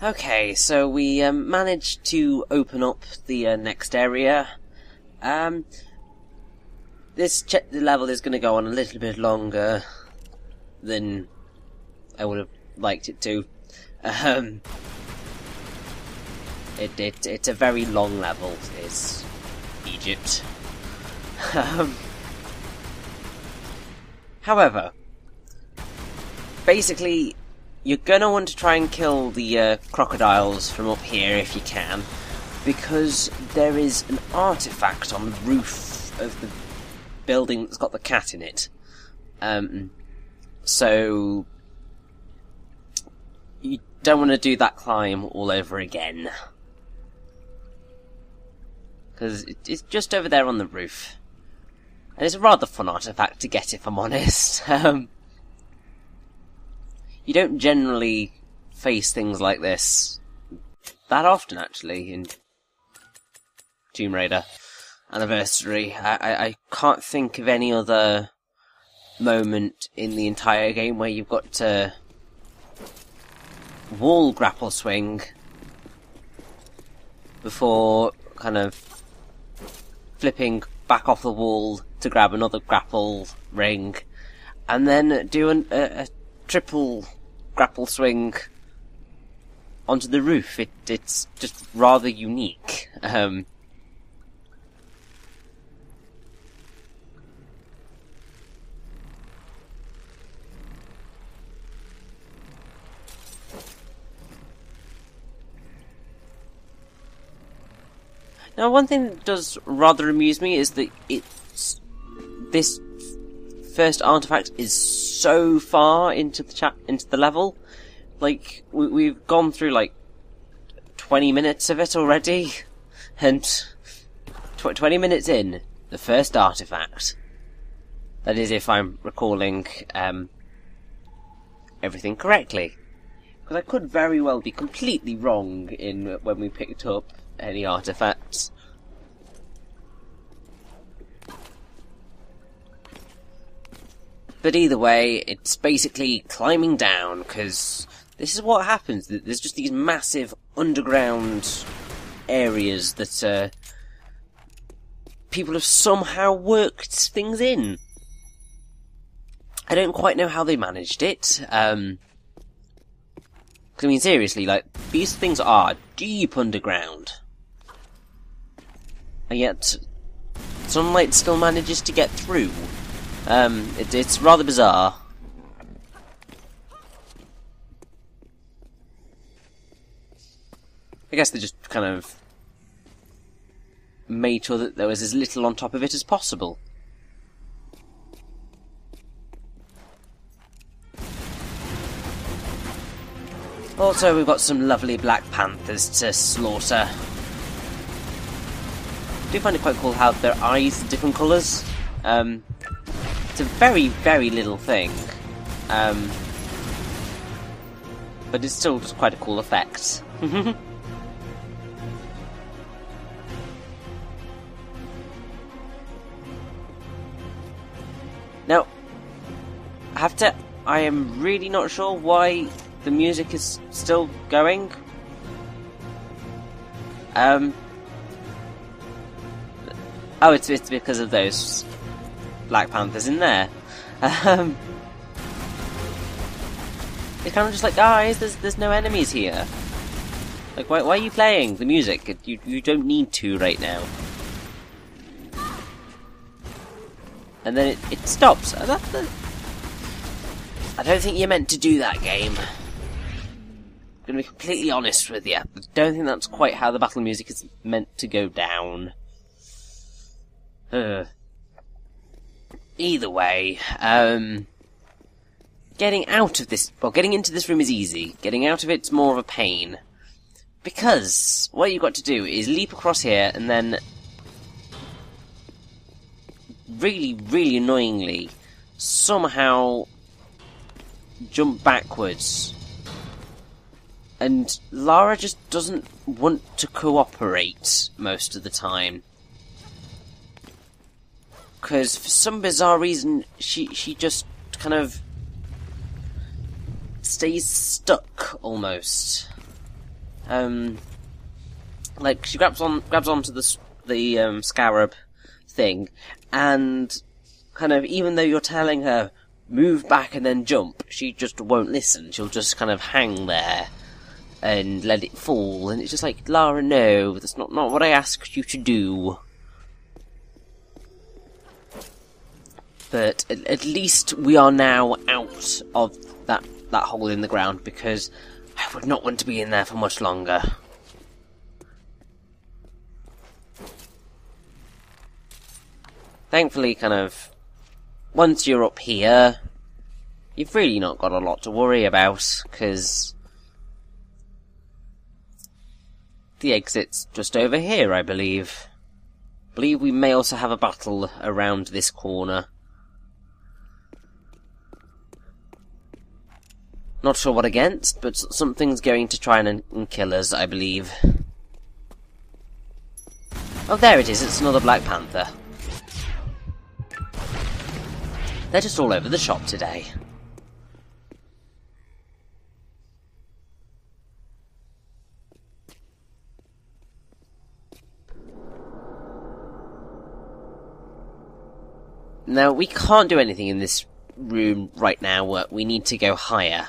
Okay, so we managed to open up the next area. This level is going to go on a little bit longer than I would have liked it to. It's a very long level, is Egypt. However, basically, you're gonna want to try and kill the crocodiles from up here if you can, because there is an artifact on the roof of the building that's got the cat in it. So you don't want to do that climb all over again, because it's just over there on the roof, and it's a rather fun artifact to get, if I'm honest. You don't generally face things like this that often, actually, in Tomb Raider Anniversary. I can't think of any other moment in the entire game where you've got to wall grapple swing before kind of flipping back off the wall to grab another grapple ring, and then do a triple grapple swing onto the roof. It's just rather unique. Now, one thing that does rather amuse me is that this first artifact is so far into the level. Like, we've gone through like 20 minutes of it already, and 20 minutes in, the first artifact. That is, if I'm recalling everything correctly, because I could very well be completely wrong in when we picked up any artifacts. But either way, it's basically climbing down, because this is what happens. There's just these massive underground areas that people have somehow worked things in. I don't quite know how they managed it. I mean, seriously, like, these things are deep underground. And yet, sunlight still manages to get through. It's rather bizarre. I guess they just kind of made sure that there was as little on top of it as possible. Also, we've got some lovely black panthers to slaughter. I do find it quite cool how their eyes are different colours. It's a very, very little thing. But it's still just quite a cool effect. Now, I am really not sure why the music is still going. Oh, it's because of those Black Panthers in there. It's kind of just like, guys, there's no enemies here. Like, why are you playing the music? You don't need to right now. And then it stops. I don't think you're meant to do that, game. I'm gonna be completely honest with you. I don't think that's quite how the battle music is meant to go down. Either way, getting into this room is easy. Getting out of it's more of a pain. Because what you've got to do is leap across here and then really, really annoyingly somehow jump backwards. And Lara just doesn't want to cooperate most of the time. Because for some bizarre reason, she just kind of stays stuck, almost. like she grabs onto the scarab thing, and kind of, even though you're telling her move back and then jump, she just won't listen. She'll just kind of hang there and let it fall, and it's just like, Lara, no, that's not what I asked you to do. But at least we are now out of that hole in the ground, because I would not want to be in there for much longer. Thankfully, kind of, once you're up here, you've really not got a lot to worry about, because the exit's just over here, I believe. I believe we may also have a battle around this corner. Not sure what against, but something's going to try and kill us, I believe. Oh, there it is, it's another Black Panther. They're just all over the shop today. Now, we can't do anything in this room right now. We need to go higher.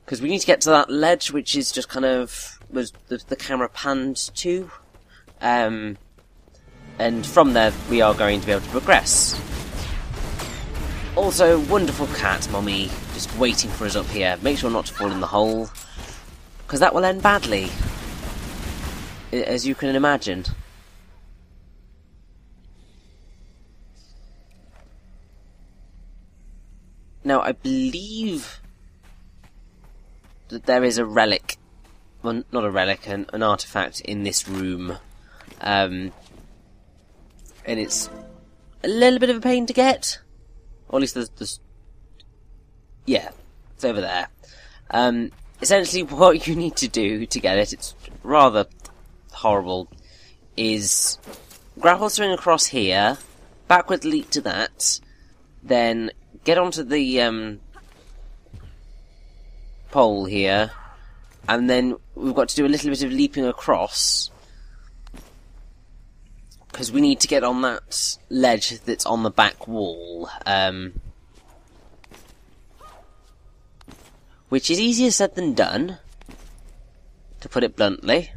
Because we need to get to that ledge, which is just kind of, was the camera panned to. And from there, we are going to be able to progress. Also, wonderful cat, Mummy, just waiting for us up here. Make sure not to fall in the hole, because that will end badly, as you can imagine. Now, I believe that there is a relic, well, not a relic, an artifact in this room. And it's a little bit of a pain to get. Or at least there's yeah, it's over there. Essentially what you need to do to get it, it's rather horrible, is grapple string across here, backward leap to that, then get onto the pole here, and then we've got to do a little bit of leaping across, because we need to get on that ledge that's on the back wall, which is easier said than done, to put it bluntly.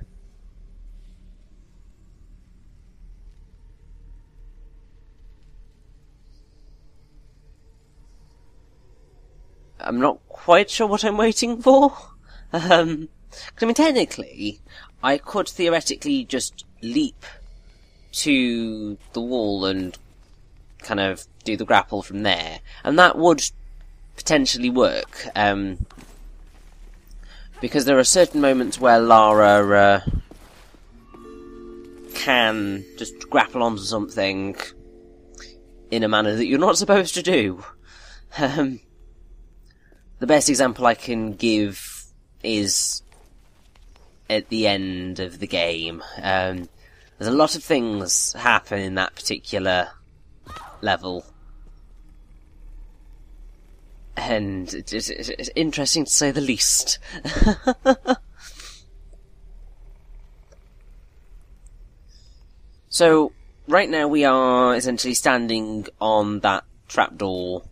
I'm not quite sure what I'm waiting for. 'Cause, I mean, technically, I could theoretically just leap to the wall and kind of do the grapple from there, and that would potentially work, because there are certain moments where Lara can just grapple onto something in a manner that you're not supposed to do. The best example I can give is at the end of the game. There's a lot of things happen in that particular level, and it's interesting to say the least. So, right now we are essentially standing on that trapdoor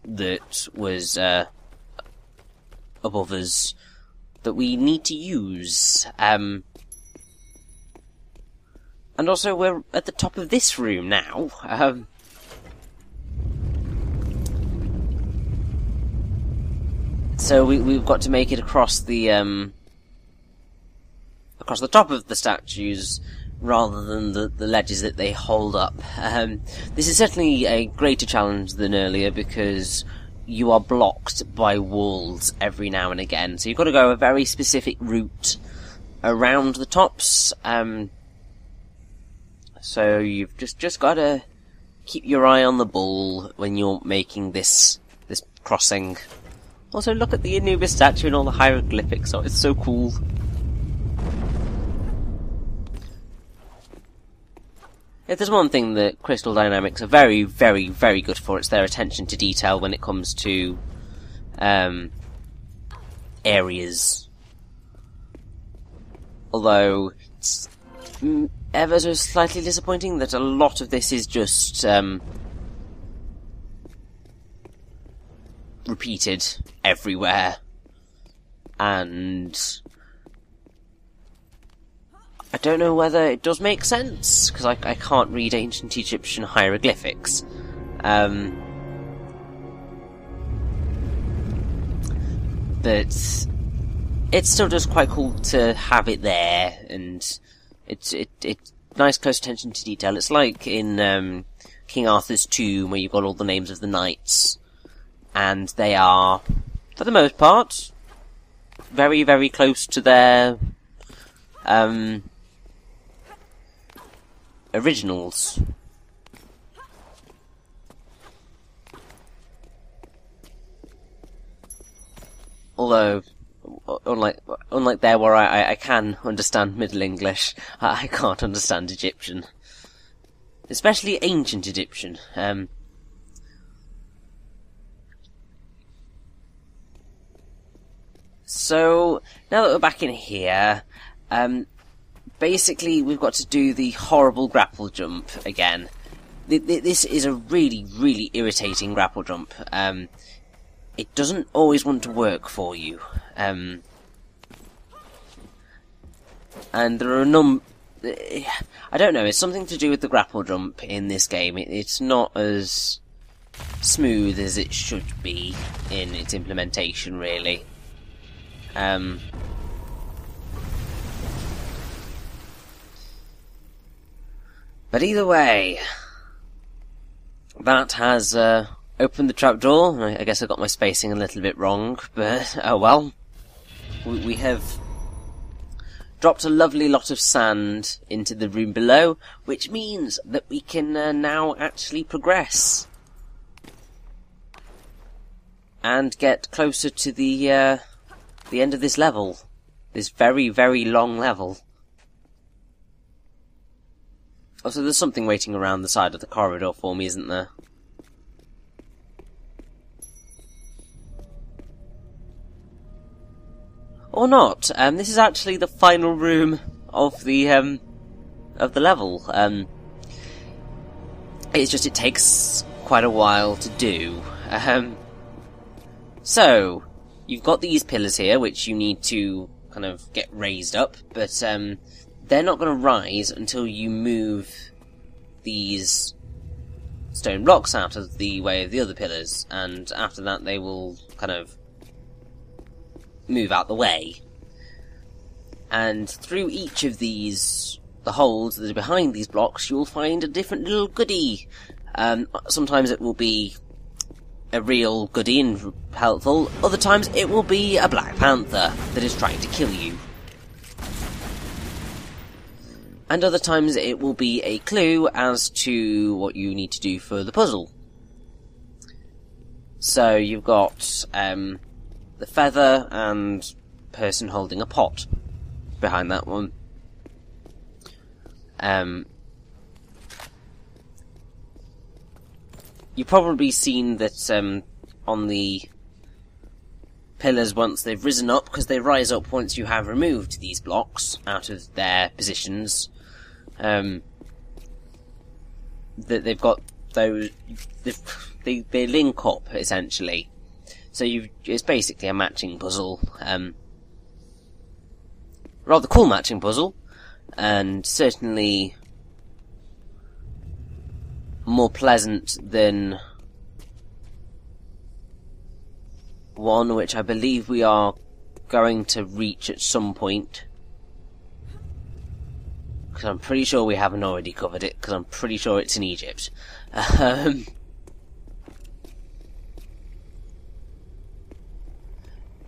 that was above us, that we need to use. And also we're at the top of this room now. So we've got to make it across the top of the statues, rather than the ledges that they hold up. This is certainly a greater challenge than earlier, because you are blocked by walls every now and again, so you've got to go a very specific route around the tops. So you've just got to keep your eye on the ball when you're making this crossing. Also, look at the Anubis statue and all the hieroglyphics. Oh, it's so cool. If there's one thing that Crystal Dynamics are very, very, very good for, it's their attention to detail when it comes to areas. Although, it's ever so slightly disappointing that a lot of this is just repeated everywhere. And I don't know whether it does make sense, because I can't read ancient Egyptian hieroglyphics. But it's still just quite cool to have it there, and it's nice close attention to detail. It's like in King Arthur's tomb, where you've got all the names of the knights, and they are, for the most part, very, very close to their originals. Although, unlike there where I can understand Middle English, I can't understand Egyptian. Especially ancient Egyptian. So, now that we're back in here, basically we've got to do the horrible grapple jump again. This is a really, really irritating grapple jump. It doesn't always want to work for you. And there are I don't know, it's something to do with the grapple jump in this game. It's not as smooth as it should be in its implementation, really. But either way, that has opened the trapdoor. I guess I got my spacing a little bit wrong, but oh well. We have dropped a lovely lot of sand into the room below, which means that we can now actually progress and get closer to the end of this level. This very, very long level. Also, there's something waiting around the side of the corridor for me, isn't there? Or not. This is actually the final room of the level. It's just it takes quite a while to do. So, you've got these pillars here, which you need to kind of get raised up, but they're not going to rise until you move these stone blocks out of the way of the other pillars, and after that they will kind of move out the way. And through each of these, the holes that are behind these blocks, you'll find a different little goodie. Sometimes it will be a real goodie and helpful, other times it will be a Black Panther that is trying to kill you. And other times it will be a clue as to what you need to do for the puzzle. So you've got the feather and person holding a pot behind that one. You've probably seen that on the pillars once they've risen up, because they rise up once you have removed these blocks out of their positions. That they've got those, they link up essentially. So it's basically a matching puzzle. Rather cool matching puzzle, and certainly more pleasant than one which I believe we are going to reach at some point. Because I'm pretty sure we haven't already covered it, because I'm pretty sure it's in Egypt.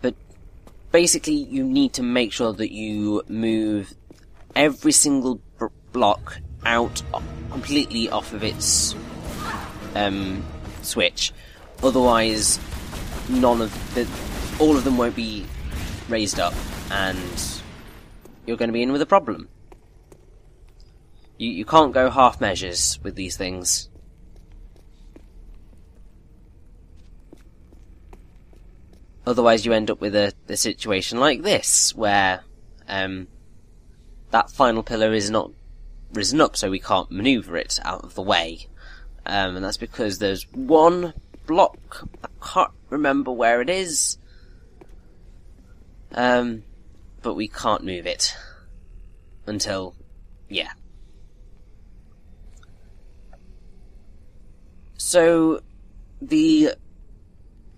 But basically you need to make sure that you move every single block out completely off of its switch. Otherwise, all of them won't be raised up, and you're going to be in with a problem. You can't go half measures with these things. Otherwise you end up with a situation like this, where that final pillar is not risen up, so we can't manoeuvre it out of the way. And that's because there's one block, I can't remember where it is, but we can't move it until, yeah. So, the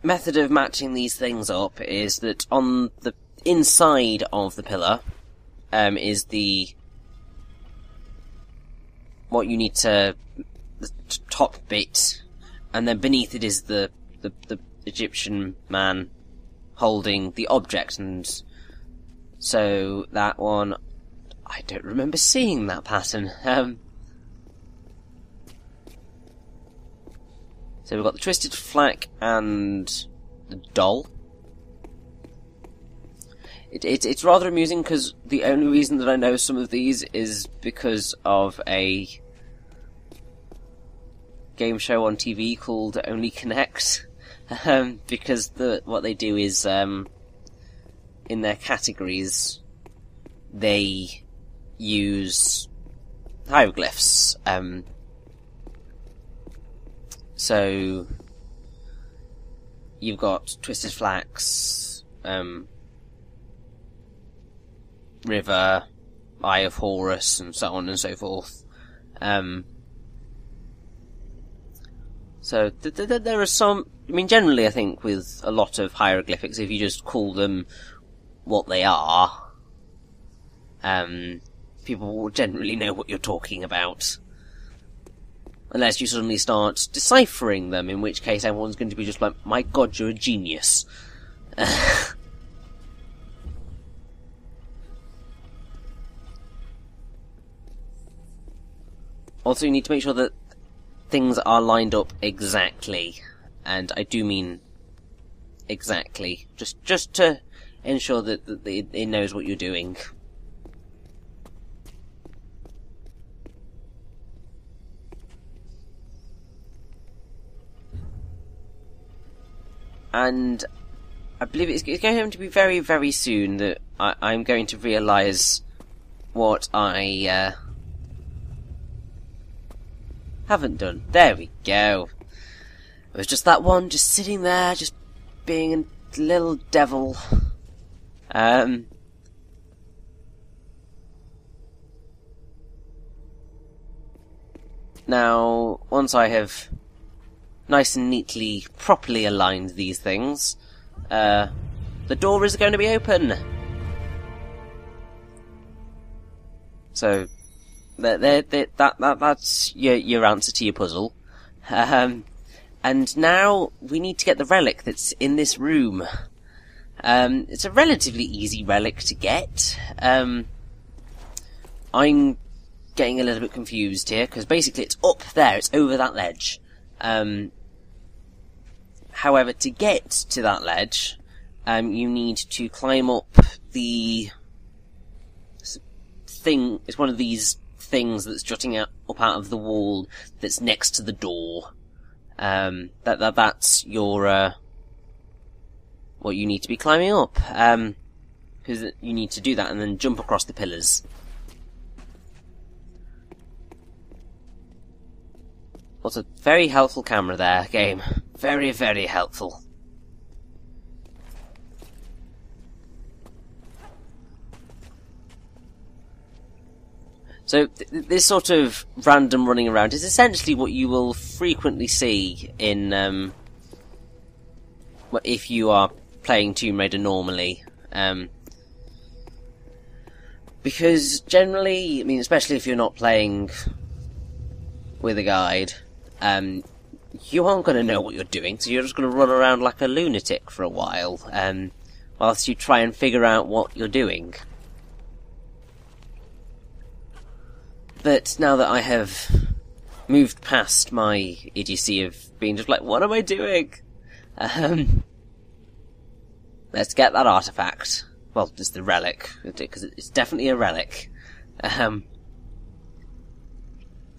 method of matching these things up is that on the inside of the pillar, is what you need to, the top bit, and then beneath it is the Egyptian man holding the object, and so that one, I don't remember seeing that pattern. So we've got the twisted flack and the doll. It's rather amusing because the only reason that I know some of these is because of a game show on TV called Only Connect. Because what they do is, in their categories, they use hieroglyphs. So you've got twisted flax, river, Eye of Horus, and so on and so forth. So there are some. I mean, generally, I think with a lot of hieroglyphics, if you just call them what they are, people will generally know what you're talking about. Unless you suddenly start deciphering them, in which case everyone's going to be just like, my god, you're a genius. Also, you need to make sure that things are lined up exactly. And I do mean exactly. Just to ensure that it knows what you're doing. And I believe it's going to be very, very soon that I'm going to realise what I haven't done. There we go. It was just that one, just sitting there, just being a little devil. Now, once I have nice and neatly, properly aligned these things, the door is going to be open. So, that's your answer to your puzzle. And now we need to get the relic that's in this room. It's a relatively easy relic to get. I'm getting a little bit confused here, because basically it's up there, it's over that ledge. However, to get to that ledge, you need to climb up the thing. It's one of these things that's jutting up out of the wall that's next to the door. That's your what you need to be climbing up. Because you need to do that and then jump across the pillars. What's a very helpful camera there, game. Very, very helpful. So, this sort of random running around is essentially what you will frequently see in, if you are playing Tomb Raider normally. Because generally, I mean, especially if you're not playing with a guide, you aren't going to know what you're doing, so you're just going to run around like a lunatic for a while, whilst you try and figure out what you're doing. But now that I have moved past my idiocy of being just like, what am I doing? Let's get that artifact. Well, it's the relic, because it's definitely a relic.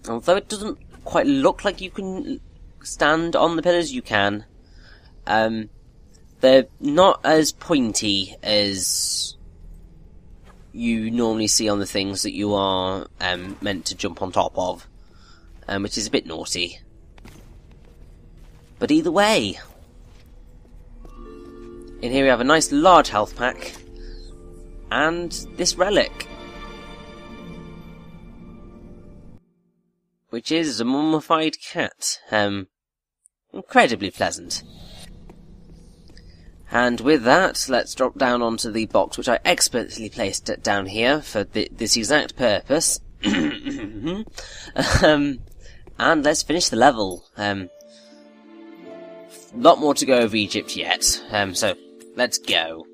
Although it doesn't quite look like you can stand on the pillars, you can. And They're not as pointy as you normally see on the things that you are meant to jump on top of, which is a bit naughty. But either way, in here we have a nice large health pack, and this relic, which is a mummified cat. Incredibly pleasant. And with that, let's drop down onto the box which I expertly placed down here for this exact purpose. And let's finish the level. Lot more to go of Egypt yet, so let's go.